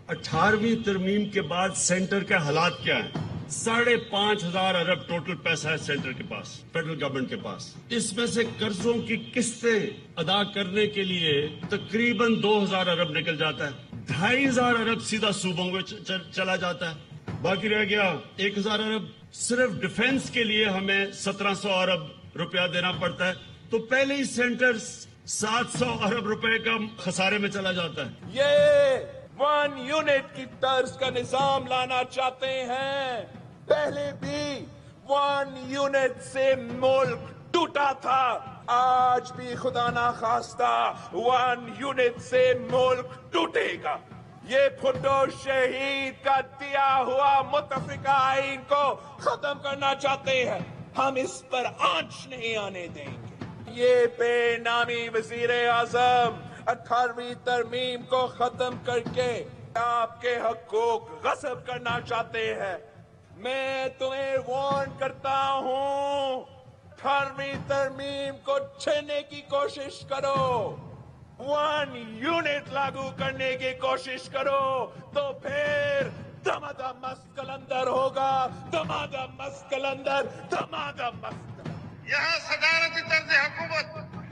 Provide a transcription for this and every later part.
18वीं तरमीम के बाद सेंटर के हालात क्या हैं? 5,500 अरब टोटल पैसा है सेंटर के पास, फेडरल गवर्नमेंट के पास। इसमें से कर्जों की किस्तें अदा करने के लिए तकरीबन 2,000 अरब निकल जाता है। 2,500 अरब सीधा सूबों में चला जाता है। बाकी रह गया 1,000 अरब। सिर्फ डिफेंस के लिए हमें 1,700 अरब रुपया देना पड़ता है। तो पहले ही सेंटर 700 अरब रुपए का खसारे में चला जाता है। ये 1 यूनिट की तर्ज का निजाम लाना चाहते हैं। पहले भी 1 यूनिट से मुल्क टूटा था, आज भी खुदा ना खास्ता 1 यूनिट से मुल्क टूटेगा। ये भुट्टो शहीद का दिया हुआ मुतफिका आइन को खत्म करना चाहते हैं, हम इस पर आंच नहीं आने देंगे। ये बेनामी वजीर आजम 18वीं तरमीम को खत्म करके आपके हकूक गस्ब करना चाहते हैं। मैं तुम्हें वार्न करता हूं, 18वीं तरमीम को छीनने की कोशिश करो, 1 यूनिट लागू करने की कोशिश करो, तो फिर दमादम मस्त कलंदर होगा, दमादम मस्त कलंदर, दमादम मस्त। यहाँ सदारती तर्ज हुकूमत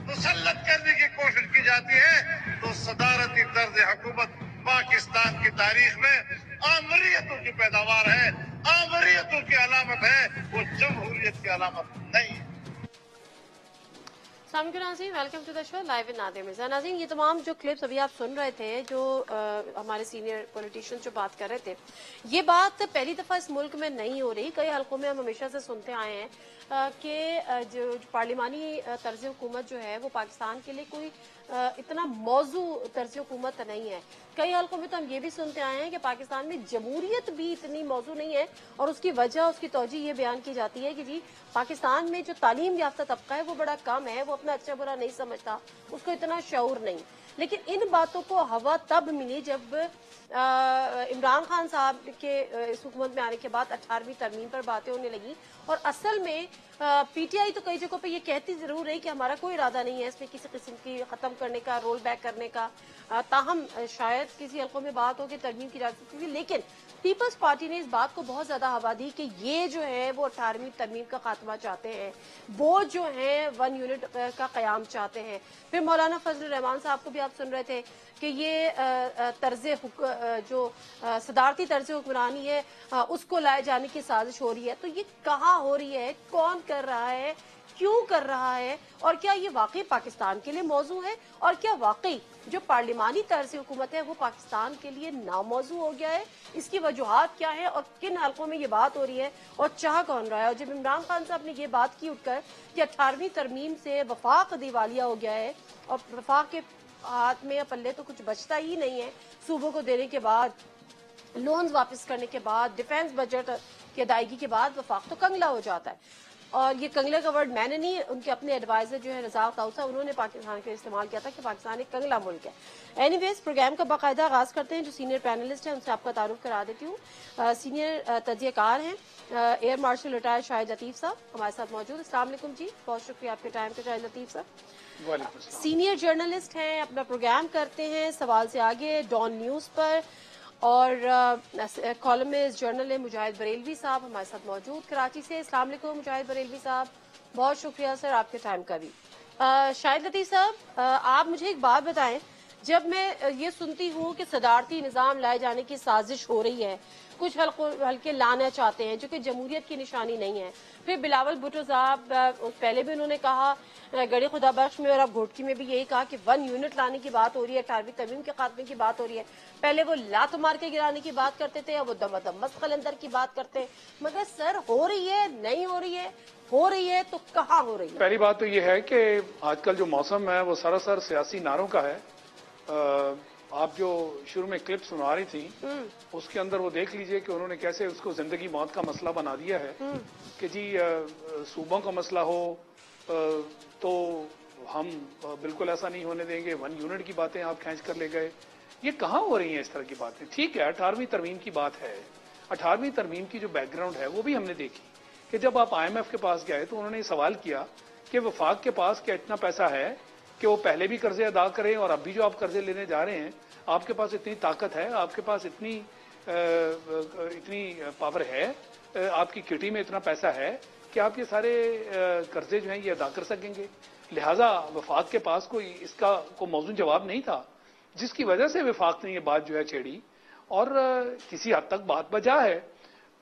मुसल्लत करने की कोशिश की जाती है, तो सदारती तर्ज हुकूमत पाकिस्तान की तारीख में आमरीयतों की पैदावार है, आमरीयतों की अलामत है, वो जमहूरियत की अलामत नहीं है। नाज़रीन, welcome to the show live in Nadir Mirza. नाज़रीन, ये तमाम जो क्लिप्स अभी आप सुन रहे थे, जो हमारे सीनियर पॉलिटिशियन जो बात कर रहे थे, ये बात पहली दफा इस मुल्क में नहीं हो रही। कई हलकों में हम हमेशा से सुनते आए हैं कि जो पार्लिमानी तर्ज हुकूमत जो है वो पाकिस्तान के लिए कोई इतना मौजू तर्ज हुकूमत नहीं है। कई हलकों में तो हम ये भी सुनते आए हैं कि पाकिस्तान में जमहूरियत भी इतनी मौजू नहीं है, और उसकी वजह, उसकी तौजीह ये बयान की जाती है कि जी पाकिस्तान में जो तालीम याफ्ता तबका है वो बड़ा कम है, वो अपना अच्छा बुरा नहीं समझता, उसको इतना शऊर नहीं। लेकिन इन बातों को हवा तब मिली जब इमरान खान साहब के इस हुकूमत में आने के बाद 18वीं तरमीम पर बातें होने लगी। और असल में पीटीआई तो कई जगहों पे ये कहती जरूर है कि हमारा कोई इरादा नहीं है इसमें किसी किस्म की खत्म करने का, रोल बैक करने का, ताहम शायद किसी हल्कों में बात हो कि तरमीम की जा सकती थी। लेकिन पीपल्स पार्टी ने इस बात को बहुत ज्यादा हवा दी कि ये जो है वो 18वीं तरमीम का खात्मा चाहते हैं, वो जो है 1 यूनिट का कयाम चाहते हैं। फिर मौलाना फजल रहमान साहब को भी आप सुन रहे थे कि ये जो सदारती तर्ज हुक्मरानी है उसको लाए जाने की साजिश हो रही है। तो ये कहाँ हो रही है, कौन कर रहा है, क्यों कर रहा है, और क्या ये वाकई पाकिस्तान के लिए मौजू है, और क्या वाकई जो पार्लिमानी तर्ज हुकूमत है वो पाकिस्तान के लिए नामौजू हो गया है? इसकी वजूहात क्या है और किन हलकों में ये बात हो रही है और चाह कौन रहा है? और जब इमरान खान साहब ने ये बात की उठकर कि 18वीं तरमीम से वफाक दिवालिया हो गया है और वफाक के हाथ में पल्ले तो कुछ बचता ही नहीं है, सूबों को देने के बाद, लोन्स वापस करने के बाद, डिफेंस बजट की अदायगी के बाद वफाक तो कंगला हो जाता है। और ये कंगले का वर्ड मैंने नहीं, उनके अपने एडवाइजर जो है रज़ाक ताऊसा, उन्होंने पाकिस्तान के इस्तेमाल किया था कि पाकिस्तान एक कंगला मुल्क है। एनीवेज, प्रोग्राम का बाकायदा आगाज करते हैं। जो सीनियर पैनलिस्ट हैं उनसे आपका तारुफ करा देती हूँ। सीनियर तजज़ियाकार हैं air marshal retired Shahid Latif साहब हमारे साथ मौजूद। अस्सलाम वालेकुम जी, बहुत शुक्रिया आपके टाइम का शाहिद लतीफ साहब। सीनियर जर्नलिस्ट हैं, अपना प्रोग्राम करते हैं सवाल से आगे डॉन न्यूज पर, और कॉलमिस्ट जर्नल है मुजाहिद बरेलवी साहब हमारे साथ मौजूद कराची से। अस्सलाम वालेकुम मुजाहिद बरेलवी साहब, बहुत शुक्रिया सर आपके टाइम का भी। शाहिद लतीफ साहब, आप मुझे एक बात बताएं, जब मैं ये सुनती हूँ कि सदारती निज़ाम लाए जाने की साजिश हो रही है, कुछ हल्के लाना चाहते हैं जो कि जमहूरियत की निशानी नहीं है, फिर बिलावल भुट्टो साहब पहले भी उन्होंने कहा गड़ी खुदा बख्श में और अब घोटकी में भी यही कहा कि 1 यूनिट लाने की बात हो रही है, 18वीं तरमीम के खात्मे की बात हो रही है। पहले वो लात मार के गिराने की बात करते थे, अब वो दम कलंदर की बात करते हैं। मगर सर, हो रही है, नहीं हो रही है, हो रही है तो कहाँ हो रही है? पहली बात तो ये है कि आजकल जो मौसम है वो सरासर सियासी नारों का है। आप जो शुरू में क्लिप सुना रही थी उसके अंदर वो देख लीजिए कि उन्होंने कैसे उसको जिंदगी मौत का मसला बना दिया है कि जी सूबों का मसला हो तो हम बिल्कुल ऐसा नहीं होने देंगे, 1 यूनिट की बातें आप खींच कर ले गए। ये कहाँ हो रही हैं इस तरह की बातें? ठीक है, 18वीं तरमीम की बात है। 18वीं तरमीम की जो बैकग्राउंड है वो भी हमने देखी कि जब आप IMF के पास गए तो उन्होंने सवाल किया कि वफाक के पास क्या इतना पैसा है کہ وہ پہلے بھی قرضے ادا کریں اور اب بھی جو آپ قرضے لینے جا رہے ہیں آپ کے پاس اتنی طاقت ہے, آپ کے پاس اتنی پاور ہے, آپ کی کٹی میں اتنا پیسہ ہے کہ آپ یہ سارے قرضے جو ہیں یہ ادا کر سکیں گے. لہذا وفاق کے پاس کوئی اس کا کوئی موزوں جواب نہیں تھا, جس کی وجہ سے وفاق نے یہ بات جو ہے چھیڑی اور کسی حد تک بات بجا ہے.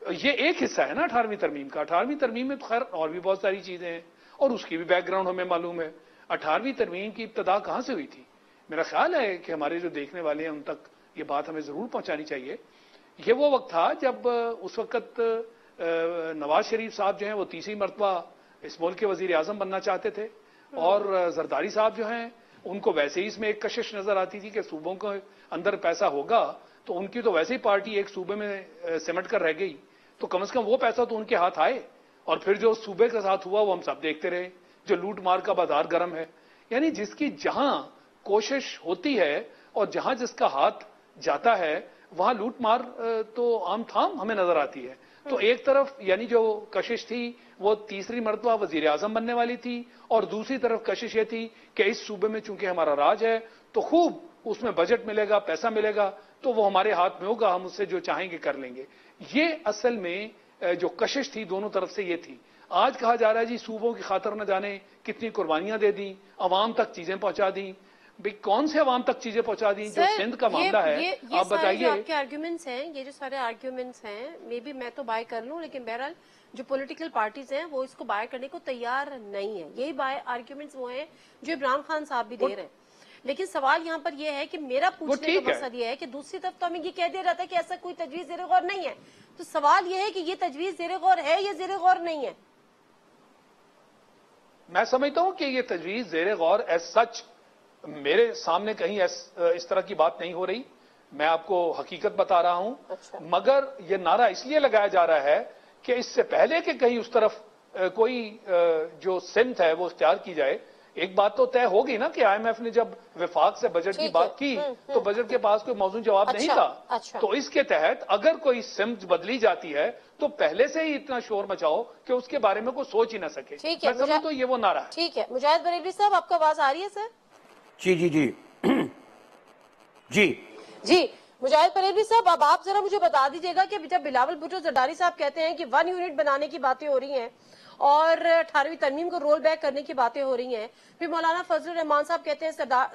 یہ ایک حصہ ہے نا 18ویں ترمیم کا. 18ویں ترمیم میں تو خیر اور بھی بہت ساری چیزیں ہیں اور اس کی بھی بیک گراؤنڈ ہمیں معلوم ہے. 18ویں ترمیم کی ابتدا کہاں سے ہوئی تھی؟ میرا خیال ہے کہ ہمارے جو دیکھنے والے ہیں ان تک یہ بات ہمیں ضرور پہنچانی چاہیے. یہ وہ وقت تھا جب اس وقت نواز شریف صاحب جو ہیں وہ تیسری مرتبہ اس ملک کے وزیر اعظم بننا چاہتے تھے اور زرداری صاحب جو ہیں ان کو ویسے ہی اس میں ایک کشش نظر آتی تھی کہ صوبوں کے اندر پیسہ ہوگا تو ان کی تو ویسے ہی پارٹی ایک صوبے میں سمٹ کر رہ گئی, تو کم از کم وہ پیسہ تو ان کے ہاتھ آئے. اور پھر جو صوبے کے ساتھ ہوا وہ ہم سب دیکھتے رہے, جو لوٹ مار کا بازار گرم ہے. یعنی جس کی جہاں کوشش ہوتی ہے اور جہاں جس کا ہاتھ جاتا ہے وہاں لوٹ مار تو عام تھام ہمیں نظر آتی ہے. تو ایک طرف یعنی جو کشش تھی وہ تیسری مرتبہ وزیر اعظم بننے والی تھی اور دوسری طرف کشش یہ تھی کہ اس صوبے میں چونکہ ہمارا راج ہے تو خوب اس میں بجٹ ملے گا, پیسہ ملے گا تو وہ ہمارے ہاتھ میں ہوگا, ہم اس سے جو چاہیں گے کر لیں گے. یہ اصل میں جو کشش تھی دونوں طرف سے یہ تھی. آج کہا جا رہا ہے جی صوبوں کی خاطر نہ جانے کتنی قربانیاں دے دیں, عوام تک چیزیں پہنچا دیں. بھئی کون سے عوام تک چیزیں پہنچا دیں؟ جو سندھ کا معاملہ ہے آپ بتائیے. آپ کے آرگیومنٹس ہیں, یہ جو سارے آرگیومنٹس ہیں مے بی میں تو بائی کر لوں, لیکن بہرحال جو پولیٹیکل پارٹیز ہیں وہ اس کو بائی کرنے کو تیار نہیں ہے. یہی بائی آرگیومنٹس وہ ہیں جو عمران خان صاحب بھی دے رہے ہیں. لیکن سوال یہاں پر یہ ہے کہ میرا پوچھنے کا مقصد یہ ہے کہ دوسری طرف تو ہمیں یہ کہہ دیا رہتا ہے کہ ایسا کوئی تجویز زیر غور نہیں ہے. تو سوال یہ ہے کہ یہ تجویز زیر غور ہے یا زیر غور نہیں ہے؟ میں سمجھتا ہوں کہ یہ تجویز زیر غور ایز سچ میرے سامنے کہیں اس طرح کی بات نہیں ہو رہی. میں آپ کو حقیقت بتا رہا ہوں. مگر یہ نعرہ اس لیے لگایا جا رہا ہے کہ اس سے پہلے کہ کہیں اس طرف کوئی جو سمت ہے وہ اختیار کی جائے, ایک بات تو طے ہوگی نا کہ آئی ایم ایف نے جب وفاق سے بجٹ کی بات کی تو بجٹ کے پاس کوئی موزوں جواب نہیں تھا. تو اس کے تحت اگر کوئی سمت بدلی جاتی ہے تو پہلے سے ہی اتنا شور مچاؤ کہ اس کے بارے میں کوئی سوچ ہی نہ سکے. میں سمجھتا ہوں یہ وہ نعرہ ہے. ٹھیک ہے. مجاہد بریلوی صاحب آپ کو آواز آ رہی ہے سر؟ جی مجاہد بریلوی صاحب, اب آپ ذرا مجھے بتا دیجیے گا کہ جب بلاول بھٹو زرداری صاحب کہتے ہیں کہ 1 یونٹ بنانے کی باتیں ہو رہی ہیں اور 18ویں ترمیم کو رول بیک کرنے کی باتیں ہو رہی ہیں, پھر مولانا فضل الرحمان صاحب کہتے ہیں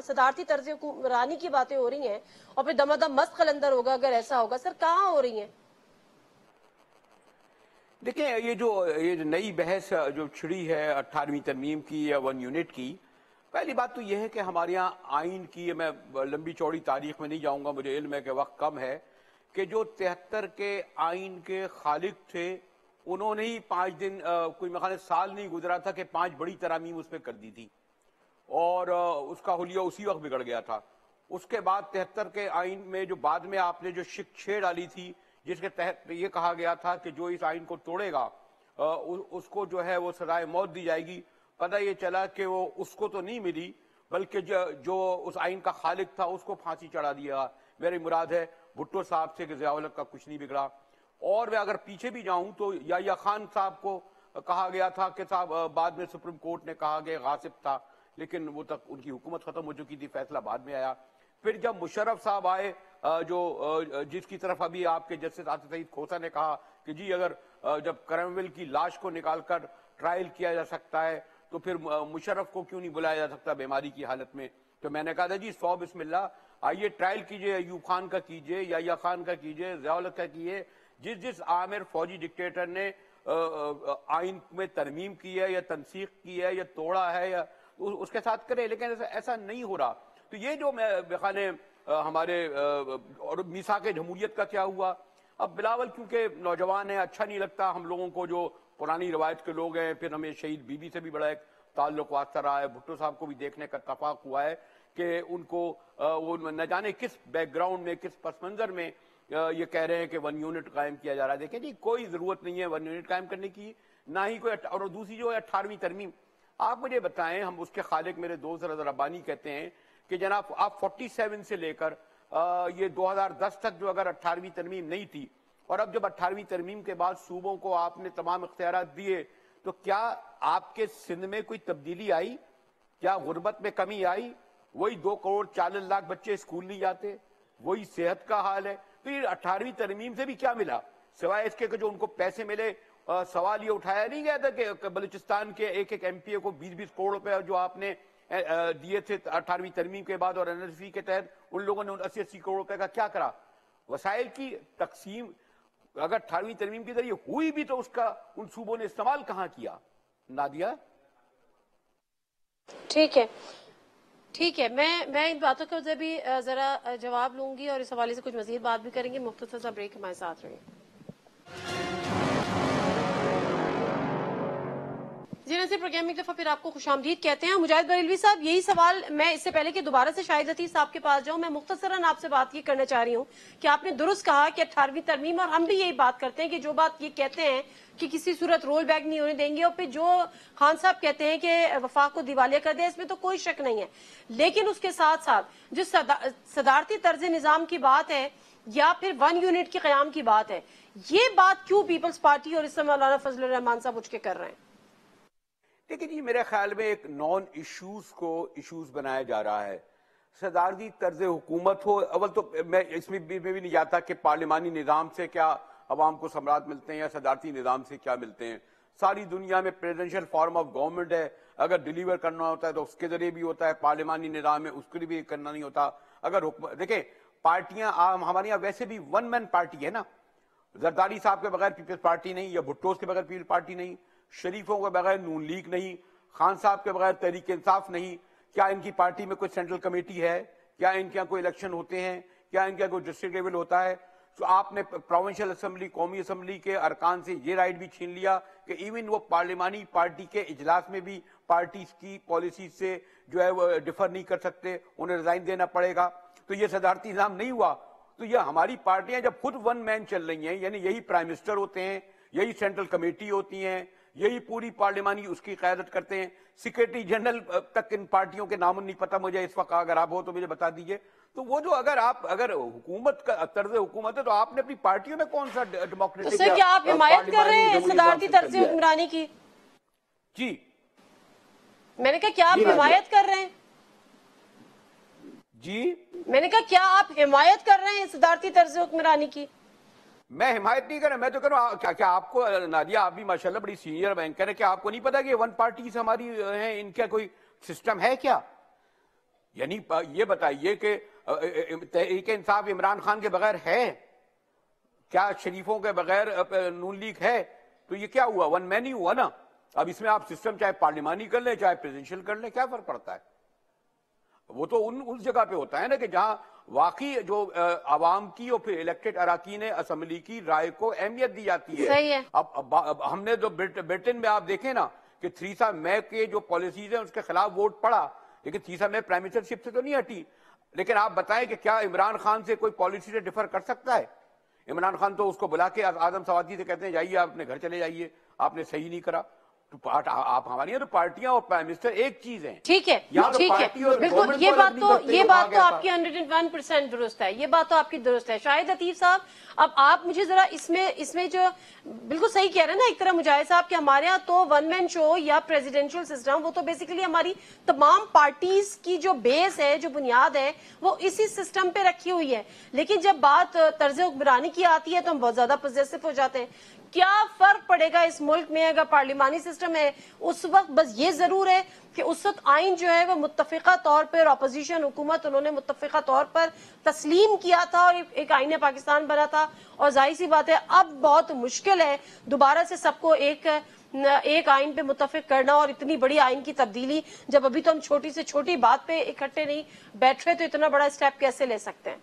صدارتی طرز حکمرانی کی باتیں ہو رہی ہیں, اور پھر دمادم مست قلندر ہوگا اگر ایسا ہوگا, سر کہاں ہو رہی ہیں؟ دیکھیں یہ نئی بحث جو چھڑی ہے 18ویں ترمیم کی یا 1 یونٹ کی, پہلی بات تو یہ ہے کہ ہمارے یہاں آئین کی, میں لمبی چوڑی تاریخ میں نہیں جاؤں گا, مجھے علم ہے کہ وقت کم ہے, کہ جو 73 کے آئین کے خالق تھے انہوں نے ہی 5 دن کوئی مخالف سال نہیں گزرا تھا کہ 5 بڑی ترامیم اس پہ کر دی تھی اور اس کا حلیہ اسی وقت بگڑ گیا تھا. اس کے بعد 73 کے آئین میں جو بعد میں آپ نے جو شک چھے ڈالی تھی جس کے تحت یہ کہا گیا تھا کہ جو اس آئین کو توڑے گا اس کو جو ہے وہ سزائے موت دی جائے گی, پتہ یہ چلا کہ وہ اس کو تو نہیں ملی بلکہ جو اس آئین کا خالق تھا اس کو پھانسی چڑھا دیا. میری مراد ہے بھٹو صاحب سے کہ ضیاء الحق کا کچھ نہیں بگڑا. اور میں اگر پیچھے بھی جاؤں تو یحییٰ خان صاحب کو کہا گیا تھا کہ صاحب بعد میں سپریم کورٹ نے کہا کہ غاصب تھا, لیکن وہ تک ان کی حکومت ختم ہو چکی تھی, فیصلہ بعد میں آیا. پھر جب مشرف صاحب آئے جو جس کی طرف ابھی آپ کے جسٹس عاطف سعید کھوسہ نے کہا کہ جی اگر جب کرمویل کی لاش کو نکال کر ٹرائل کیا جا سکتا ہے تو پھر مشرف کو کیوں نہیں بلایا جا سکتا بیماری کی حالت میں, تو میں نے کہا تھا جی 100 بسم اللہ, آئیے ٹرائل کیجئے, ایوب خان کا کیجئے, یحییٰ خان کا کیجئے, ضیاء الحق کا کیجئے, جس عامر فوجی ڈکٹیٹر نے آئین میں ترمیم کی ہے یا تنسیخ کی ہے یا توڑا ہے یا اس کے ساتھ کرے, لیکن ایسا نہیں ہو رہا. تو یہ جو بخانے ہمارے اور میثاق جمہوریت کا کیا ہوا. اب بلاول کیونکہ نوجوان ہے, اچھا نہیں لگتا ہم لوگوں کو جو پرانی روایت کے لوگ ہیں, پھر ہمیں شہید بی بی سے بھی بڑا ایک تعلق واسطہ رہا ہے. بھٹو صاحب کو بھی دیکھنے کا اتفاق ہوا ہے کہ ان کو وہ نہ جانے کس بیک گراؤنڈ میں کس پس منظر میں یہ کہہ رہے ہیں کہ 1 یونٹ قائم کیا جا رہا ہے. دیکھیں جی کوئی ضرورت نہیں ہے 1 یونٹ قائم کرنے کی, نہ ہی کوئی. اور دوسری جو ہے 18ویں ترمیم, آپ مجھے بتائیں, ہم اس کے خالق میرے دوست رضا ربانی کہتے ہیں کہ جناب آپ 47 سے لے کر یہ 2010 تک جو اگر 18ویں ترمیم نہیں تھی اور اب جب 18ویں ترمیم کے بعد صوبوں کو آپ نے تمام اختیارات دیے تو کیا آپ کے سندھ میں کوئی تبدیلی آئی؟ क्या गुर्बत में कमी आई? वही 2,40,00,000 बच्चे स्कूल नहीं जाते, वही सेहत का हाल है। तो ये 18वीं तरमीम से भी क्या मिला सिवाय इसके कि जो उनको पैसे मिले? सवाल ये उठाया नहीं गया था कि बलूचिस्तान के एक एमपीए को 20-20 करोड़ रुपए जो आपने दिए थे 18वीं तरमीम के बाद और एनएसवी के तहत, उन लोगों ने 80-80 करोड़ रुपए का क्या करा? वसाइल की तकसीम अगर 18वीं तरमीम के जरिए हुई भी तो उसका उन सूबों ने इस्तेमाल कहां किया? नादिया, ठीक है, मैं इन बातों का भी जरा जवाब लूंगी और इस हवाले से कुछ मजीद बात भी करेंगे। मुख्तसर सा ब्रेक हमारे साथ रहिए। जी नसीर, प्रोग्राम में एक दफा फिर आपको खुशामदीद कहते हैं। मुजाहिद बरेलवी साहब, यही सवाल मैं इससे पहले कि दोबारा से शाहिद लतीफ साहब के पास जाऊं, मैं मुख्तसरन आपसे बात ये करना चाह रही हूं कि आपने दुरुस्त कहा कि 18वीं तरमीम, और हम भी यही बात करते हैं कि जो बात ये कहते हैं कि किसी सूरत रोल बैक नहीं होने देंगे, और फिर जो खान साहब कहते हैं कि वफाक को दिवालिया कर दिया, इसमें तो कोई शक नहीं है। लेकिन उसके साथ साथ जो सदारती तर्ज निजाम की बात है या फिर 1 यूनिट के क़याम की बात है, ये बात क्यों पीपल्स पार्टी और इसमें मौलाना फजल रहमान साहब उठ के कर रहे हैं? देखिए जी, मेरे ख्याल में एक नॉन इश्यूज को इश्यूज बनाया जा रहा है। सदारती तर्ज हुकूमत हो, अव्वल तो मैं इसमें भी नहीं जाता कि पार्लिमानी निज़ाम से क्या अवाम को सम्राट मिलते हैं या सदारती निज़ाम से क्या मिलते हैं। सारी दुनिया में प्रेसिडेंशियल फॉर्म ऑफ गवर्नमेंट है, अगर डिलीवर करना होता है तो उसके जरिए भी होता है, पार्लिमानी निज़ाम में उसके लिए भी करना नहीं होता। अगर देखें पार्टियां हमारे यहाँ वैसे भी 1 मैन पार्टी है ना, जरदारी साहब के बगैर पीपल्स पार्टी नहीं, या भुट्टो के बगैर पीपल्स पार्टी नहीं, शरीफों के बगैर नून लीग नहीं, खान साहब के बगैर तहरीक इंसाफ नहीं। क्या इनकी पार्टी में कोई सेंट्रल कमेटी है? क्या इनके यहाँ कोई इलेक्शन होते हैं? क्या इनके यहाँ कोई डिस्ट्रिक्ट लेवल होता है? तो आपने प्रोविंशियल असेंबली, कौमी असेंबली के अरकान से ये राइट भी छीन लिया कि इवन वो पार्लिमानी पार्टी के इजलास में भी पार्टी की पॉलिसी से जो है वो डिफर नहीं कर सकते, उन्हें रिजाइन देना पड़ेगा। तो ये सदारती निज़ाम नहीं हुआ। तो ये हमारी पार्टियां जब खुद 1 मैन चल रही हैं, यानी यही प्राइम मिनिस्टर होते हैं, यही सेंट्रल कमेटी होती हैं, यही पूरी पार्लिमानी उसकी क़यादत करते हैं, सेक्रेटरी जनरल तक इन पार्टियों के नाम नहीं पता मुझे इस वक्त, अगर आप हो तो मुझे बता दीजिए। तो वो जो अगर हुकूमत का तर्ज हुकूमत है तो आपने अपनी पार्टियों में कौन सा डेमोक्रेटिक, उससे क्या आप हिमायत कर रहे हैं सदारती तर्ज हुक्मरानी की? जी मैंने कहा क्या आप हिमायत कर रहे हैं? जी मैंने कहा क्या आप हिमायत कर रहे हैं सदारती तर्ज हुक्मरानी की? मैं हिमायत नहीं कर रहा, मैं तो कह रहा हूं क्या आपको, नादिया आप भी माशाल्लाह बड़ी सीनियर बैंकर है, क्या आपको नहीं पता कि 1 पार्टी हमारी है, इनका कोई सिस्टम है क्या? यानी ये बताइए कि तहरीक इंसाफ इमरान खान के बगैर है क्या? शरीफों के बगैर नून लीग है? तो ये क्या हुआ? 1 मैन ही हुआ ना। अब इसमें आप सिस्टम चाहे पार्लिमानी कर ले चाहे प्रेसिडेंशियल कर ले, क्या फर्क पड़ता है? वो तो उस जगह पे होता है ना कि जहां वाकई जो आवाम की और फिर इलेक्टेड अराकीन असेंबली की राय को अहमियत दी जाती है। सही है। अब हमने जो ब्रिटेन में आप देखें ना कि थीरेसा मे के जो पॉलिसीज है उसके खिलाफ वोट पड़ा, लेकिन थीरेसा मे प्राइम मिनिस्टरशिप से तो नहीं हटी। लेकिन आप बताएं कि क्या इमरान खान से कोई पॉलिसी से डिफर कर सकता है? इमरान खान तो उसको बुला के आदम सवादी से कहते हैं जाइए आप अपने घर चले जाइए, आपने सही नहीं करा। तो आप हमारी तो पार्टियां और प्राइम मिनिस्टर एक चीज है। ठीक है, ठीक है, बिल्कुल ये बात तो आपकी 101% दुरुस्त है, ये बात तो आपकी दुरुस्त है। शाहिद लतीफ साहब, अब आप मुझे जरा इसमें जो बिल्कुल सही कह रहे हैं ना एक तरह मुजाहिद साहब कि हमारे यहाँ तो 1 मैन शो या प्रेसिडेंशियल सिस्टम, वो तो बेसिकली हमारी तमाम पार्टीज की जो बेस है, जो बुनियाद है, वो इसी सिस्टम पे रखी हुई है। लेकिन जब बात तर्ज हुक्मरानी की आती है तो हम बहुत ज्यादा पॉजिटिव हो जाते हैं। क्या फर्क पड़ेगा इस मुल्क में अगर पार्लिमानी सिस्टम है? उस वक्त बस ये जरूर है कि उस वक्त आइन जो है वो मुत्तफिका तौर पर, अपोजिशन हुकूमत उन्होंने मुत्तफिका तौर पर तस्लीम किया था और एक आइन पाकिस्तान बना था। और जाहिर सी बात है अब बहुत मुश्किल है दोबारा से सबको एक आइन पे मुत्तफिक करना, और इतनी बड़ी आइन की तब्दीली जब अभी तो हम छोटी से छोटी बात पे इकट्ठे नहीं बैठ रहे, तो इतना बड़ा स्टेप कैसे ले सकते हैं?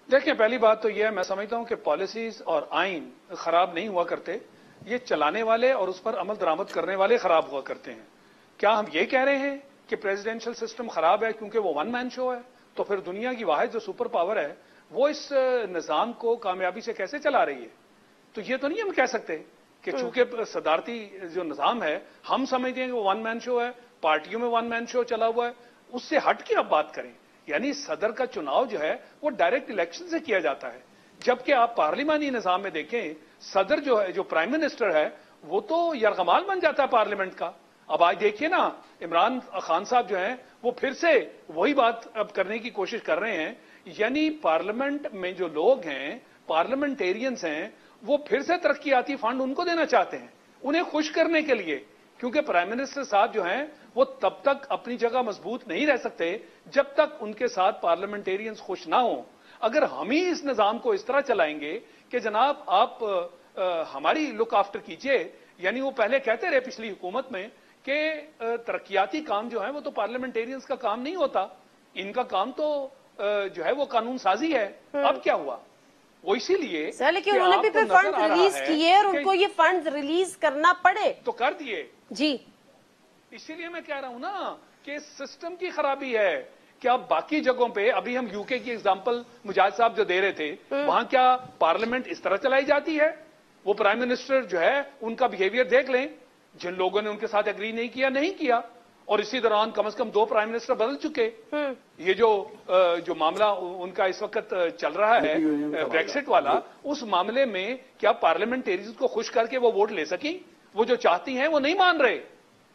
देखिए, पहली बात तो यह है, मैं समझता हूं कि पॉलिसीज और आइन खराब नहीं हुआ करते, ये चलाने वाले और उस पर अमल दरामद करने वाले खराब हुआ करते हैं। क्या हम ये कह रहे हैं कि प्रेसिडेंशियल सिस्टम खराब है क्योंकि वो 1 मैन शो है? तो फिर दुनिया की वाहिद जो सुपर पावर है वो इस निजाम को कामयाबी से कैसे चला रही है? तो ये तो नहीं हम कह सकते कि चूंकि सदारती जो निजाम है हम समझते हैं कि वो 1 मैन शो है, पार्टियों में 1 मैन शो चला हुआ है, उससे हट के आप बात करें। यानी सदर का चुनाव जो है वो डायरेक्ट इलेक्शन से किया जाता है, जबकि आप पार्लिमानी निजाम में देखें सदर जो है, जो प्राइम मिनिस्टर है, वो तो यरगमाल बन जाता है पार्लियामेंट का। अब आज देखिए ना, इमरान खान साहब जो हैं वो फिर से वही बात अब करने की कोशिश कर रहे हैं, यानी पार्लियामेंट में जो लोग हैं, पार्लियामेंटेरियंस हैं, वो फिर से तरक्याती फंड उनको देना चाहते हैं, उन्हें खुश करने के लिए, क्योंकि प्राइम मिनिस्टर साहब जो हैं वो तब तक अपनी जगह मजबूत नहीं रह सकते जब तक उनके साथ पार्लियामेंटेरियंस खुश ना हो। अगर हम ही इस निजाम को इस तरह चलाएंगे कि जनाब आप हमारी लुक आफ्टर कीजिए, यानी वो पहले कहते रहे पिछली हुकूमत में कि तरक्याती काम जो है वो तो पार्लियामेंटेरियंस का काम नहीं होता, इनका काम तो जो है वो कानून साजी है। अब क्या हुआ, वो इसीलिए सर, लेकिन उन्होंने भी फिर फंड रिलीज किए और उनको ये फंड रिलीज करना पड़े तो कर दिए जी। इसीलिए मैं कह रहा हूं ना कि सिस्टम की खराबी है। क्या बाकी जगहों पे, अभी हम यूके की एग्जांपल मुजाहिद साहब जो दे रहे थे, वहां क्या पार्लियामेंट इस तरह चलाई जाती है? वो प्राइम मिनिस्टर जो है उनका बिहेवियर देख लें, जिन लोगों ने उनके साथ एग्री नहीं किया, और इसी दौरान कम से कम 2 प्राइम मिनिस्टर बदल चुके। ये जो मामला उनका इस वक्त चल रहा है ब्रेक्सिट वाला, उस मामले में क्या पार्लियामेंटेरियंस को खुश करके वो वोट ले सकी? वो जो चाहती हैं वो नहीं मान रहे।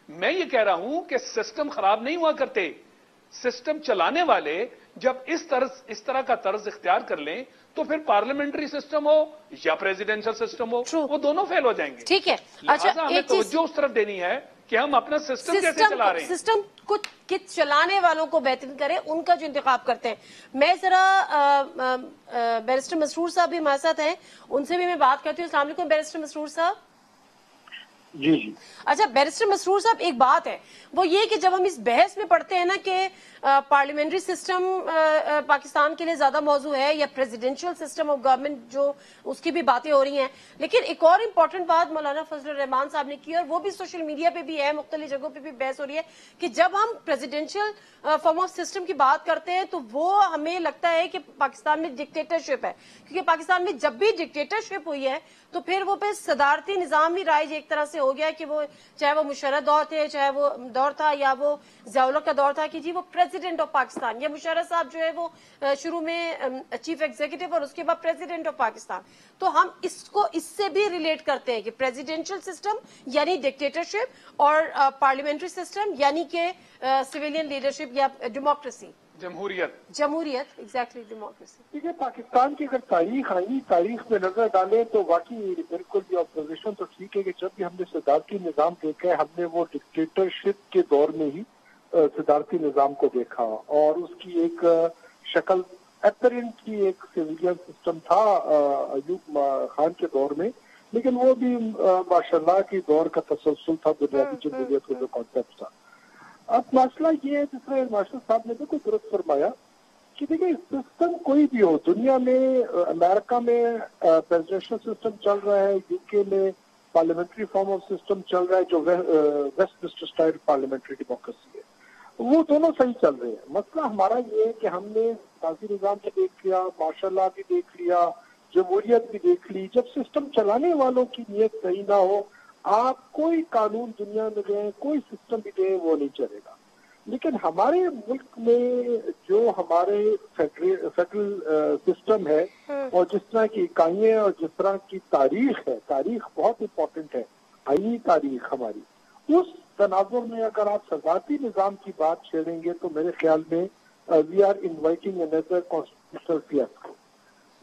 मैं ये कह रहा हूं कि सिस्टम खराब नहीं हुआ करते, सिस्टम चलाने वाले जब इस तरह का तर्ज इख्तियार कर लें तो फिर पार्लियामेंट्री सिस्टम हो या प्रेसिडेंशियल सिस्टम हो, वो दोनों फेल हो जाएंगे। ठीक है, अच्छा, हमें तवज्जो उस तरफ देनी है कि हम अपना सिस्टम कैसे चला रहे हैं। सिस्टम को चलाने वालों को बेहतरीन करें, उनका जो इंतखाब करते हैं। मैं जरा बैरिस्टर मसरूर साहब भी हमारे साथ हैं, उनसे भी मैं बात करती हूँ। अस्सलाम वालेकुम बैरिस्टर मसरूर साहब। जी जी। अच्छा बैरिस्टर मसरूर साहब, एक बात है वो ये कि जब हम इस बहस में पढ़ते हैं ना कि पार्लियामेंट्री सिस्टम पाकिस्तान के लिए ज्यादा मौजू है या प्रेसिडेंशियल सिस्टम ऑफ गवर्नमेंट, जो उसकी भी बातें हो रही हैं, लेकिन एक और इम्पोर्टेंट बात मौलाना फजल रहमान साहब ने की और वो भी सोशल मीडिया पे भी है, मुख्तलिफ जगहों पे भी बहस हो रही है कि जब हम प्रेसिडेंशियल फॉर्म ऑफ सिस्टम की बात करते हैं तो वो हमें लगता है कि पाकिस्तान में डिक्टेटरशिप है, क्योंकि पाकिस्तान में जब भी डिक्टेटरशिप हुई है तो फिर वो पे सदारती निजाम ही राइज एक तरह से हो गया कि वो चाहे वो मुशर्रफ दौर थे, चाहे वो दौर था या वो ज़िया-उल-हक का दौर था कि जी वो प्रेसिडेंट ऑफ पाकिस्तान, या मुशर्रफ साहब जो है वो शुरू में चीफ एग्जीक्यूटिव और उसके बाद प्रेसिडेंट ऑफ पाकिस्तान। तो हम इसको इससे भी रिलेट करते हैं कि प्रेसिडेंशियल सिस्टम यानी डिक्टेटरशिप और पार्लियामेंट्री सिस्टम यानी कि सिविलियन लीडरशिप या डेमोक्रेसी, जमहूरियत, एग्जैक्टली डेमोक्रेसी। ठीक है, पाकिस्तान की अगर आईनी तारीख में नजर डालें तो वाकई बिल्कुल ये ऑब्जर्वेशन तो ठीक है कि जब भी हमने सदारती निजाम देखा है, हमने वो डिक्टेटरशिप के दौर में ही सदारती निजाम को देखा और उसकी एक शक्ल एपरेंट की एक सिविलियन सिस्टम था अयूब खान के दौर में, लेकिन वो भी माशाल्लाह की दौर का तसलसल था, बुनियादी जमहूरियत का जो कॉन्सेप्ट था। अब मसला ये है, जिसमें मास्टर साहब ने बिल्कुल दुरुस्त फरमाया कि देखिए सिस्टम कोई भी हो, दुनिया में अमेरिका में प्रेसिडेंशियल सिस्टम चल रहा है, यूके में पार्लियामेंट्री फॉर्म ऑफ सिस्टम चल रहा है जो वेस्टमिंस्टर स्टाइल पार्लियामेंट्री डेमोक्रेसी है, वो दोनों सही चल रहे हैं। मसला हमारा ये है कि हमने सियासी निजाम भी देख लिया, माशाल्लाह भी देख लिया, जमहूरियत भी देख ली। जब सिस्टम चलाने वालों की नीयत सही ना हो, आप कोई कानून दुनिया में दें, कोई सिस्टम भी दें, वो नहीं चलेगा। लेकिन हमारे मुल्क में जो हमारे फेडरल सिस्टम है और जिस तरह की इकाइयां और जिस तरह की तारीख है, तारीख बहुत इंपॉर्टेंट है, आईनी तारीख हमारी, उस तनाजुर में अगर आप सदारती निजाम की बात छेड़ेंगे तो मेरे ख्याल में we are inviting another constitutional fiasco.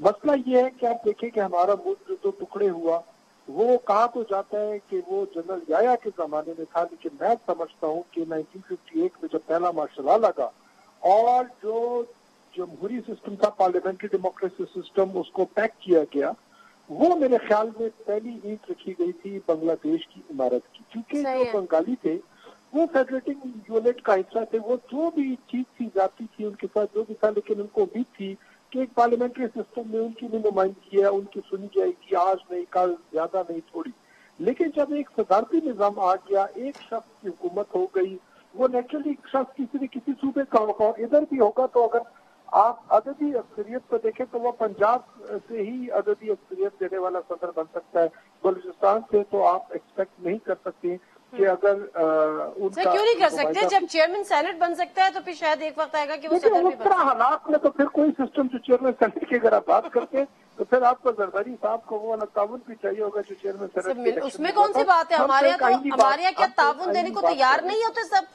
मसला ये है कि आप देखें कि हमारा मुल्क जो 2 टुकड़े हुआ वो कहा तो जाता है कि वो जनरल याया के जमाने में था, लेकिन मैं समझता हूँ कि 1958 में जब पहला मार्शल लॉ लगा और जो जमहूरी सिस्टम था, पार्लियामेंट्री डेमोक्रेसी सिस्टम, उसको पैक किया गया, वो मेरे ख्याल में पहली ईंट रखी गई थी बांग्लादेश की इमारत की, क्योंकि जो बंगाली थे वो फेडरेटिंग यूनिट का हिस्सा थे, वो जो भी चीज थी जाती थी उनके साथ जो भी था, लेकिन उनको उम्मीद थी कि एक पार्लियामेंट्री सिस्टम में उनकी भी नुमाइंदगी है, उनकी सुनी जाएगी, आज नहीं कल, ज्यादा नहीं थोड़ी। लेकिन जब एक सदारती निजाम आ गया, एक शख्स की हुकूमत हो गई, वो नेचुरली शख्स किसी सूबे का होगा, इधर भी होगा, तो अगर आप अददी अक्सरियत को देखें तो वो पंजाब से ही अददी अक्सरियत देने वाला सदर बन सकता है, बलूचिस्तान से तो आप एक्सपेक्ट नहीं कर सकते। कि अगर सर क्यों नहीं कर सकते? जब चेयरमैन सेनेट बन सकता है तो फिर शायद एक वक्त आएगा कि वो सदर भी उस तरह हालात में तो फिर कोई सिस्टम जो चेयरमैन सेनेट की अगर आप बात करते तो फिर आपको जरदारी साहब को वो वाला ताउन भी चाहिए होगा जो चेयरमैन सेनेट। उसमें कौन सी बात है? हमारे यहाँ क्या ताउन देने को तैयार नहीं होते सब?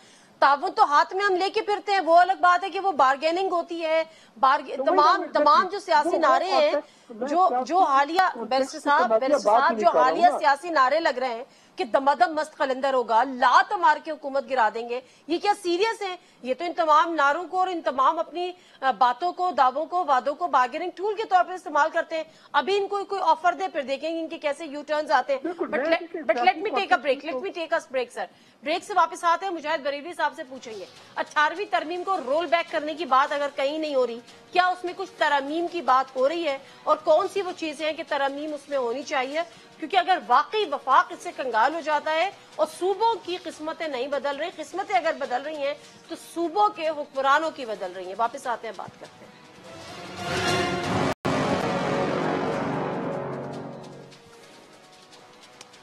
ताउन तो हाथ में हम लेके फिरते हैं, वो अलग बात है कि वो बार्गेनिंग होती है। तमाम जो सियासी नारे हैं, जो हालिया बैरिस्टर साहब जो हालिया सियासी नारे लग रहे हैं कि दमादम मस्त कलंदर होगा, लात मार के हुकूमत गिरा देंगे, ये क्या सीरियस है? ये तो इन तमाम नारों को और इन तमाम अपनी बातों को, दावों को, वादों को बार्गेनिंग टूल के तौर पर इस्तेमाल करते हैं। अभी इनको कोई ऑफर दे, फिर देखेंगे इनके कैसे यू टर्न्स आते हैं। But let me take a break sir. Break से वापस आते हैं, मुजाहिद बरेलवी साहब से पूछेंगे 18वीं तरमीम को रोल बैक करने की बात अगर कहीं नहीं हो रही, क्या उसमें कुछ तरमीम की बात हो रही है? और कौन सी वो चीजें हैं कि तरमीम उसमें होनी चाहिए? क्योंकि अगर वाकई वफाक इससे कंगाल हो जाता है और सूबों की किस्मतें नहीं बदल रही, किस्मतें अगर बदल रही हैं तो सूबों के हुक्मरानों की बदल रही हैं। वापस आते हैं, बात करते हैं।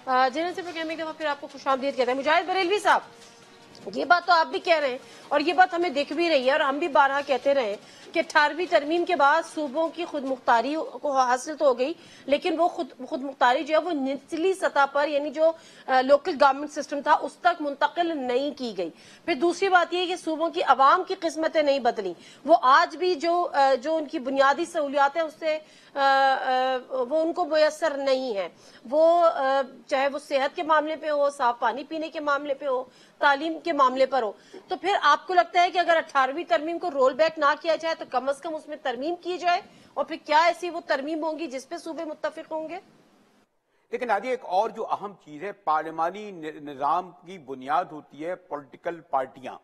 जनरल से प्रोग्राम एक दफा फिर आपको खुशामदीद कहते हैं। मुजाहिद बरेलवी साहब, ये बात तो आप भी कह रहे हैं और ये बात हमें दिख भी रही है और हम भी बारहा कहते रहे कि 18वीं तरमीम के बाद सूबों की खुद मुख्तारी को हासिल तो हो गई, लेकिन वो खुद मुख्तारी जो है वो निचली सतह पर, यानी जो लोकल गवर्नमेंट सिस्टम था उस तक मुंतकिल नहीं की गई। फिर दूसरी बात ये कि सूबों की आवाम की किस्मतें नहीं बदली, वो आज भी जो उनकी बुनियादी सहूलियात है उससे वो उनको मुयसर नहीं है। वो चाहे वो सेहत के मामले पे हो, साफ पानी पीने के मामले पे हो, तालीम के मामले पर हो। तो फिर आपको लगता है कि अगर 18वीं तरमीम को रोल बैक ना किया जाए तो कम से कम उसमें तरमीम की जाए, और फिर क्या ऐसी वो तरमीम होंगी जिसपे सूबे मुत्तफिक होंगे? लेकिन आदि एक और जो अहम चीज है, पार्लिमानी निजाम की बुनियाद होती है पॉलिटिकल पार्टियां,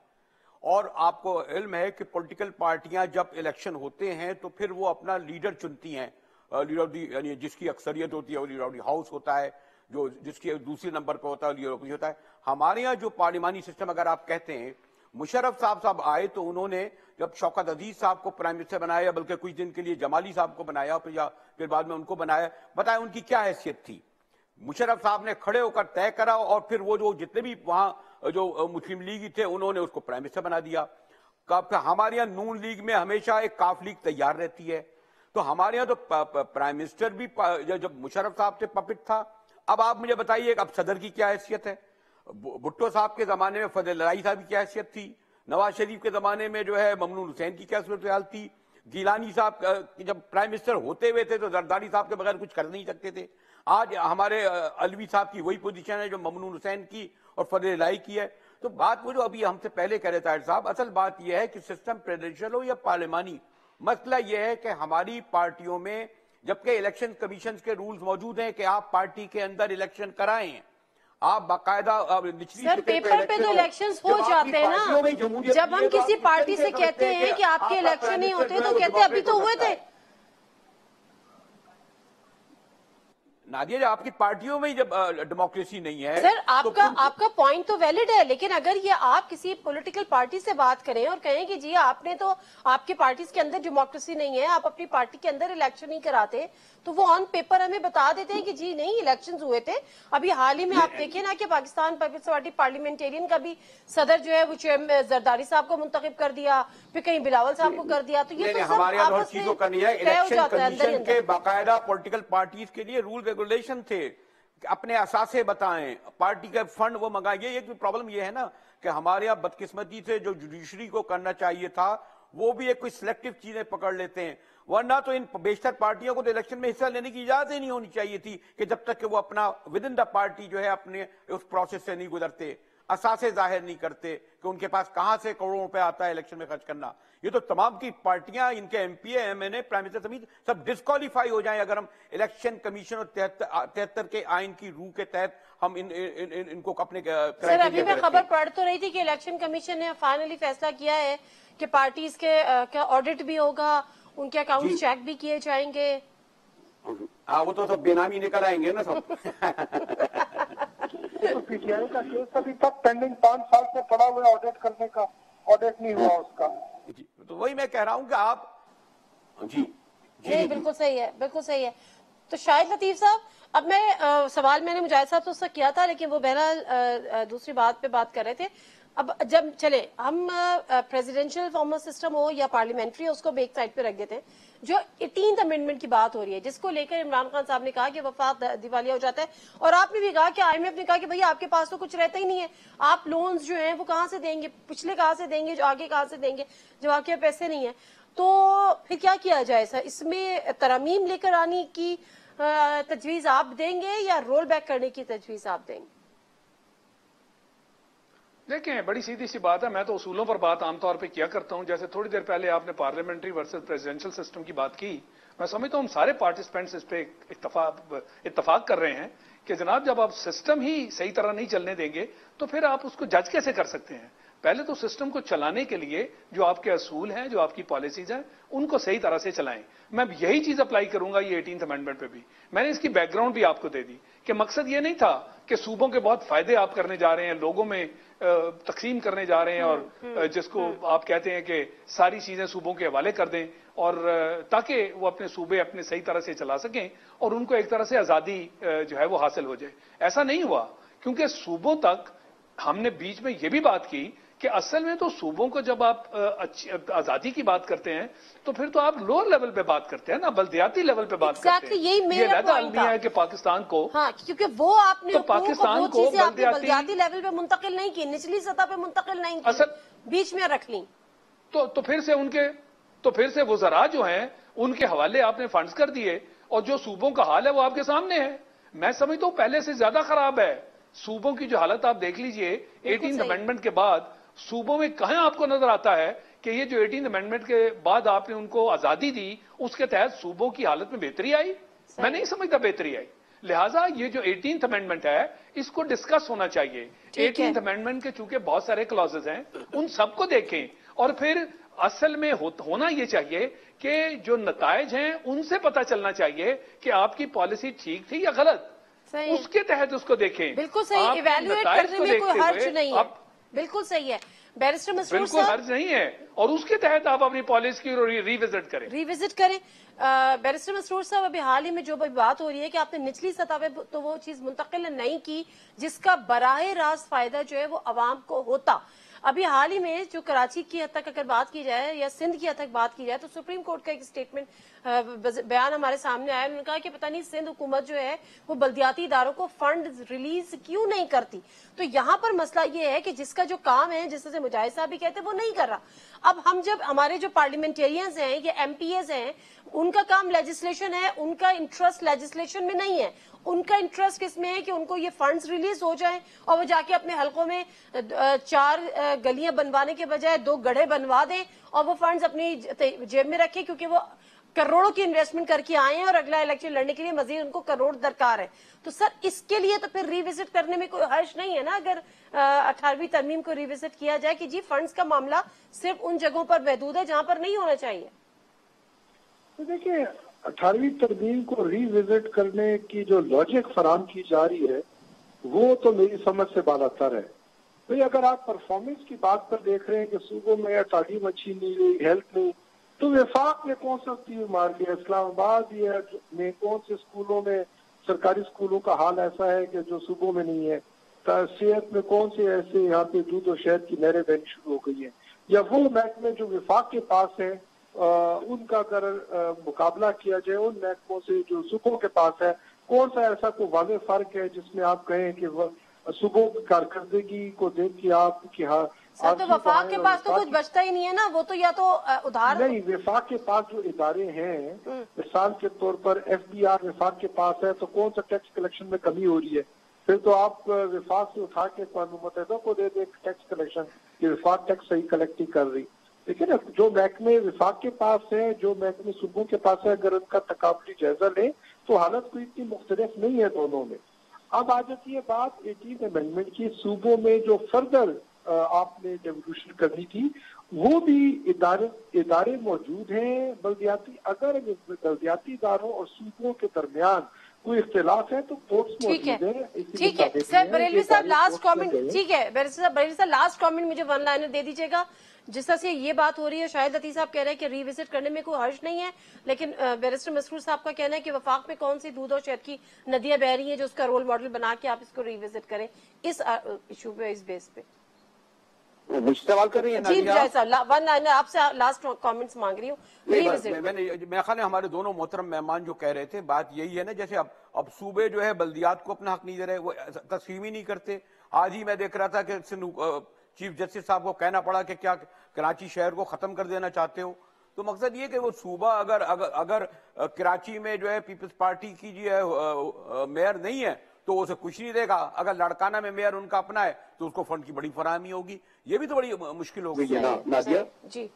और आपको इल्म है कि पॉलिटिकल पार्टियां जब इलेक्शन होते हैं तो फिर वो अपना लीडर चुनती हैं, लीडर ऑफ दी, यानी जिसकी अक्सरियत होती है वो लीडर ऑफ दी हाउस होता है, जो जिसके दूसरे नंबर पर होता है लीडर ऑफ होता है। हमारे यहाँ जो पार्लिमानी सिस्टम अगर आप कहते हैं, मुशर्रफ साहब आए तो उन्होंने जब शौकत अजीज साहब को प्राइम मिनिस्टर बनाया, बल्कि कुछ दिन के लिए जमाली साहब को बनाया, फिर बाद में उनको बनाया, बताया उनकी क्या हैसियत थी। मुशर्रफ साहब ने खड़े होकर तय करा और फिर वो जो जितने भी वहां जो मुस्लिम लीग थे उन्होंने उसको प्राइम मिनिस्टर बना दिया। हमारे यहाँ नून लीग में हमेशा एक काफ लीग तैयार रहती है, तो हमारे यहाँ तो प्राइम मिनिस्टर भी जब मुशर्रफ साहब से पपिट था। अब आप मुझे बताइए अब सदर की क्या हैसियत है? भुट्टो साहब के जमाने में फजल लाई साहब की क्या हैसियत थी? नवाज शरीफ के जमाने में जो है ममनून हुसैन की क्या सूरत हाल थी? गिलानी साहब जब प्राइम मिनिस्टर होते हुए थे तो जरदारी साहब के बगैर कुछ कर नहीं सकते थे। आज हमारे अलवी साहब की वही पोजीशन है जो ममनून हुसैन की और फजल लाई की है। तो बात वो जो अभी हमसे पहले कह रहे ताहिर साहब, असल बात यह है कि सिस्टम प्रेसिडेंशियल हो या पार्लिमानी, मसला यह है कि हमारी पार्टियों में जबकि इलेक्शन कमीशन के रूल्स मौजूद हैं कि आप पार्टी के अंदर इलेक्शन कराएं, आप बाकायदा सर पेपर पे तो इलेक्शंस हो जाते हैं ना। जब हम किसी पार्टी से कहते हैं कि आपके इलेक्शन नहीं होते तो कहते हैं अभी तो हुए थे। नादिया, आपकी पार्टियों में जब डेमोक्रेसी नहीं है सर, आपका पॉइंट तो वैलिड है, लेकिन अगर ये आप किसी पॉलिटिकल पार्टी से बात करें और कहें कि जी आपने तो आपकी पार्टी के अंदर डेमोक्रेसी नहीं है, आप अपनी पार्टी के अंदर इलेक्शन नहीं कराते, तो वो ऑन पेपर हमें बता देते हैं कि जी नहीं इलेक्शंस हुए थे। अभी हाल ही में आप देखिए ना कि पाकिस्तान पीपल्स पार्टी पार्लियामेंटेरियन का भी सदर जो है वो जरदारी साहब को मुंतखब कर दिया, फिर कहीं बिलावल साहब को कर दिया। तो ये तो हमारे यहाँ बहुत चीजों का नहीं है। इलेक्शन कमीशन के बाकायदा पॉलिटिकल पार्टीज के लिए रूल रेगुलेशन थे, अपने असासे बताएं, पार्टी का फंड वो मंगाएं। ये एक प्रॉब्लम ये है ना कि हमारे यहाँ बदकिस्मती से जो जुडिशरी को करना चाहिए था वो भी एक कोई सिलेक्टिव चीजें पकड़ लेते हैं, वरना तो इन बेशतर पार्टियों को तो इलेक्शन में हिस्सा लेने की इजाजत ही नहीं होनी चाहिए थी कि जब तक कि वो अपना विद इन द पार्टी जो है अपने उस प्रोसेस से नहीं गुजरते, असासे जाहिर नहीं करते कि उनके पास कहां से करोड़ों रुपए आता है इलेक्शन में खर्च करना। ये तो तमाम की पार्टियां, इनके एमपी एमएनए प्राइम मिनिस्टर समेत सब डिस्क्वालीफाई हो जाएं अगर हम इलेक्शन कमीशन और 73 के आइन की रूह के तहत हम इनको अपने। सर अभी मैं खबर पढ़ तो रही थी कि इलेक्शन कमीशन ने फाइनली फैसला किया है कि पार्टीज के क्या ऑडिट भी होगा, उनके अकाउंट चेक भी किए जाएंगे। वो तो सब बेनामी निकल आएंगे ना सब। तो पीटीआई का केस अभी तक पेंडिंग 5 साल से पड़ा हुआ ऑडिट करने का, ऑडिट नहीं हुआ उसका। जी, तो वही मैं कह रहा हूं कि आप जी नहीं बिल्कुल सही है, बिल्कुल सही है। तो शाहिद लतीफ साहब, अब मैं सवाल मैंने मुजाहिद साहब से उससे किया था, लेकिन वो बहरहाल दूसरी बात पे बात कर रहे थे। अब जब चले हम प्रेसिडेंशियल फॉर्म ऑफ सिस्टम हो या पार्लियामेंट्री हो, उसको एक साइड पे रख देते हैं। जो 18th अमेंडमेंट की बात हो रही है, जिसको लेकर इमरान खान साहब ने कहा कि वफाक दिवालिया हो जाता है, और आपने भी कहा कि IMF ने कहा कि भैया आपके पास तो कुछ रहता ही नहीं है, आप लोन्स जो हैं वो कहाँ से देंगे, पिछले कहाँ से देंगे, जो आगे कहाँ से देंगे, जब आपके पैसे नहीं है। तो फिर क्या किया जाए सर? इसमें तरमीम लेकर आने की तजवीज आप देंगे या रोल बैक करने की तजवीज आप देंगे? देखें, बड़ी सीधी सी बात है, मैं तो उसूलों पर बात आमतौर पे किया करता हूं। जैसे थोड़ी देर पहले आपने पार्लियामेंट्री वर्सेस प्रेसिडेंशियल सिस्टम की बात की, मैं समझता हूं हम सारे पार्टिसिपेंट्स इस पे इत्तफाक कर रहे हैं कि जनाब जब आप सिस्टम ही सही तरह नहीं चलने देंगे तो फिर आप उसको जज कैसे कर सकते हैं? पहले तो सिस्टम को चलाने के लिए जो आपके असूल हैं, जो आपकी पॉलिसीज हैं, उनको सही तरह से चलाएं। मैं यही चीज अप्लाई करूंगा ये 18th अमेंडमेंट पे भी। मैंने इसकी बैकग्राउंड भी आपको दे दी कि मकसद ये नहीं था कि सूबों के बहुत फायदे आप करने जा रहे हैं, लोगों में तकसीम करने जा रहे हैं, और जिसको आप कहते हैं कि सारी चीजें सूबों के हवाले कर दें, और ताकि वो अपने सूबे अपने सही तरह से चला सकें और उनको एक तरह से आजादी जो है वो हासिल हो जाए। ऐसा नहीं हुआ, क्योंकि सूबों तक हमने बीच में ये भी बात की कि असल में तो सूबों को जब आप आजादी की बात करते हैं तो फिर तो आप लोअर लेवल पे बात करते हैं ना, बल्दियाती लेवल पे बात करते हैं। यही मेरा पॉइंट है कि पाकिस्तान को, हाँ, क्योंकि वो आपने तो पाकिस्तान को बल्दियाती लेवल पे मुंतकिल नहीं की, निचली सतह पे मुंतकिल नहीं की, असल बीच में रख ली। तो फिर से वज़रा जो हैं उनके हवाले आपने फंड्स कर दिए, और जो सूबों का हाल है वो आपके सामने है। मैं समझता हूं पहले से ज्यादा खराब है सूबों की जो हालत। आप देख लीजिए 18th अमेंडमेंट के बाद सूबों में कहां आपको नजर आता है कि ये जो 18th अमेंडमेंट के बाद आपने उनको आजादी दी, उसके तहत सूबों की हालत में बेहतरी आई? मैं नहीं समझता बेहतरी आई। लिहाजा ये जो 18th अमेंडमेंट है इसको डिस्कस होना चाहिए। 18th अमेंडमेंट के चूंकि बहुत सारे क्लॉजेज हैं, उन सबको देखें, और फिर असल में होना यह चाहिए कि जो नतायज हैं उनसे पता चलना चाहिए कि आपकी पॉलिसी ठीक थी या गलत, उसके तहत उसको देखें। बिल्कुल सही, इवैल्यूएट करने में कोई हर्ज नहीं है। बिल्कुल सही है बैरिस्टर मसरूर साहब, बिल्कुल हर्ज नहीं है, और उसके तहत आप अपनी पॉलिसी की रिविजिट करें। बैरिस्टर मसरूर साहब, अभी हाल ही में जो बात हो रही है कि आपने निचली सतह पे तो वो चीज मुंतकिल नहीं की जिसका बराह रास्त फायदा जो है वो अवाम को होता। अभी हाल ही में जो कराची की हद तक अगर बात की जाए या सिंध की हद तक बात की जाए, तो सुप्रीम कोर्ट का एक स्टेटमेंट बयान हमारे सामने आया। उन्होंने कहा कि पता नहीं सिंध हुकूमत जो है वो बल्दियाती इदारों को फंड रिलीज क्यों नहीं करती। तो यहाँ पर मसला ये है कि जिसका जो काम है, जिस तरह से मुजाहिद साहब भी कहते हैं, वो नहीं कर रहा। अब हम जब हमारे जो पार्लियामेंटेरियंस हैं या MPAs हैं, उनका काम लेजिस्लेशन है, उनका इंटरेस्ट लेजिस्लेशन में नहीं है, उनका इंटरेस्ट किसमें है कि उनको ये फंड्स रिलीज हो जाएं और वो जाके अपने हलकों में 4 गलियां बनवाने के बजाय 2 गड्ढे बनवा दें और वो फंड्स अपनी जेब में रखें, क्योंकि वो करोड़ों की इन्वेस्टमेंट करके आए हैं और अगला इलेक्शन लड़ने के लिए मजीद उनको करोड़ दरकार है। तो सर इसके लिए तो फिर रिविजिट करने में कोई हर्ज नहीं है ना, अगर 18वीं तरमीम को रिविजिट किया जाए कि जी फंड्स का मामला सिर्फ उन जगहों पर महदूद है जहां पर नहीं होना चाहिए। तो देखिए, 18वीं तरमीम को रिविजिट करने की जो लॉजिक फराम की जा रही है वो तो मेरी समझ से बालातर है। भाई अगर आप परफॉर्मेंस की बात पर देख रहे हैं कि सूबों में तालीम अच्छी नहीं हुई, हेल्थ नहीं, तो वफाक में कौन सा तीर मार लिया? इस्लामाबाद में कौन से स्कूलों में, सरकारी स्कूलों का हाल ऐसा है कि जो सूबों में नहीं है? सेहत में कौन से ऐसे यहाँ पे दूध और शहद की नहरें बहनी शुरू हो गई है? या वो महकमे जो वफाक के पास है उनका अगर मुकाबला किया जाए उन महकमों से जो सूबों के पास है, कौन सा ऐसा कोई वाज़ेह फर्क है जिसमें आप कहें कि सूबों की कारकर्दगी को देख के आप कि हाँ सर, तो वफाक के पास तो कुछ बचता ही नहीं है ना, वो तो या तो उधार नहीं। वफाक के पास जो इदारे हैं, मिसाल के तौर पर FBR वफाक के पास है, तो कौन सा टैक्स कलेक्शन में कमी हो रही है? फिर तो आप वफाक से उठा के अक़वाम मुत्तहिदा को दे दे टैक्स कलेक्शन, ये वफाक टैक्स सही कलेक्ट ही कर रही। देखिए ना, जो महकमे वफाक के पास है, जो महकमे सूबों के पास है, अगर उनका तकाबली जायजा लें तो हालत कोई इतनी मुख्तलिफ नहीं है दोनों में। अब आ जाती है बात 18th अमेंडमेंट की। सूबों में जो फर्दर आपने डेवोल्यूशन करनी थी वो भी इदारे मौजूद हैं बल्दियाती। अगर बल्दियाती इदारों और सूबों के दरमियान कोई इख्तिलाफ है तो कोर्ट्स ठीक है, मौजूद है। ठीक है सर। बरेलवी साहब लास्ट कमेंट, ठीक है बरेलवी साहब लास्ट कमेंट मुझे वन लाइनर दे दीजिएगा। जिस तरह से ये बात हो रही है, शाहिद लतीफ साहब कह रहे हैं कि रिविजिट करने में कोई हर्ज नहीं है, लेकिन बैरिस्टर मसरूर साहब का कहना है कि वफाक में कौन सी दूध और शहद की नदियां बह रही हैं जो उसका रोल मॉडल बना के आप इसको रिविजिट करें इस इशू पे, इस बेस पे। मुझसे सवाल कर रही है जी साहब, वन लाइनर आपसे लास्ट कमेंट्स मांग रही हूँ। मेरा ख्याल है हमारे दोनों मोहतरम मेहमान जो कह रहे थे, बात यही है ना, जैसे अब सूबे जो है बल्दियात को अपना हक नहीं दे रहे, वो तस्लीम ही नहीं करते। आज ही मैं देख रहा था कि चीफ जस्टिस साहब को कहना पड़ा कि क्या कराची शहर को खत्म कर देना चाहते हो। तो मकसद ये कि वो सूबा अगर कराची में जो है पीपल्स पार्टी की जो है मेयर नहीं है तो उसे कुछ नहीं देगा। अगर लड़काना में मेयर उनका अपना है तो उसको फंड की बड़ी फराहमी होगी। ये भी तो बड़ी मुश्किल हो गई है ना नादिया जी।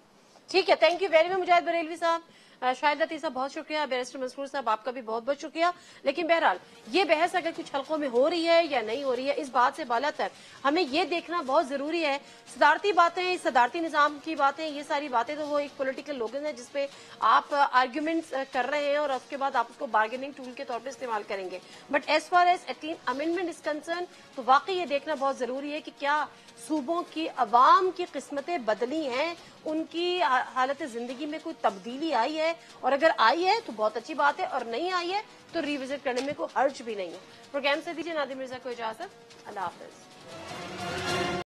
ठीक है, थैंक यू वेरी मच मुजाहिद बरेलवी साहब, शाहिद लतीफ साहब बहुत शुक्रिया, बैरिस्टर मसरूर साहब आपका भी बहुत बहुत शुक्रिया। लेकिन बहरहाल ये बहस अगर कुछ हलकों में हो रही है या नहीं हो रही है, इस बात से बालातर हमें ये देखना बहुत जरूरी है। सदारती बातें, सदारती निजाम की बातें, ये सारी बातें तो वो एक पॉलिटिकल लोगन है जिसपे आप आर्ग्यूमेंट्स कर रहे हैं और उसके बाद आप उसको बार्गेनिंग टूल के तौर पर इस्तेमाल करेंगे। But as far as 18 amendment is concern तो वाकई ये देखना बहुत जरूरी है कि क्या सूबों की अवाम की किस्मतें बदली हैं, उनकी हालत जिंदगी में कोई तब्दीली आई है, और अगर आई है तो बहुत अच्छी बात है, और नहीं आई है तो रिविजिट करने में कोई हर्ज भी नहीं है। प्रोग्राम से दीजिए नादिम मिर्जा को इजाजत। अल्लाह हाफिज।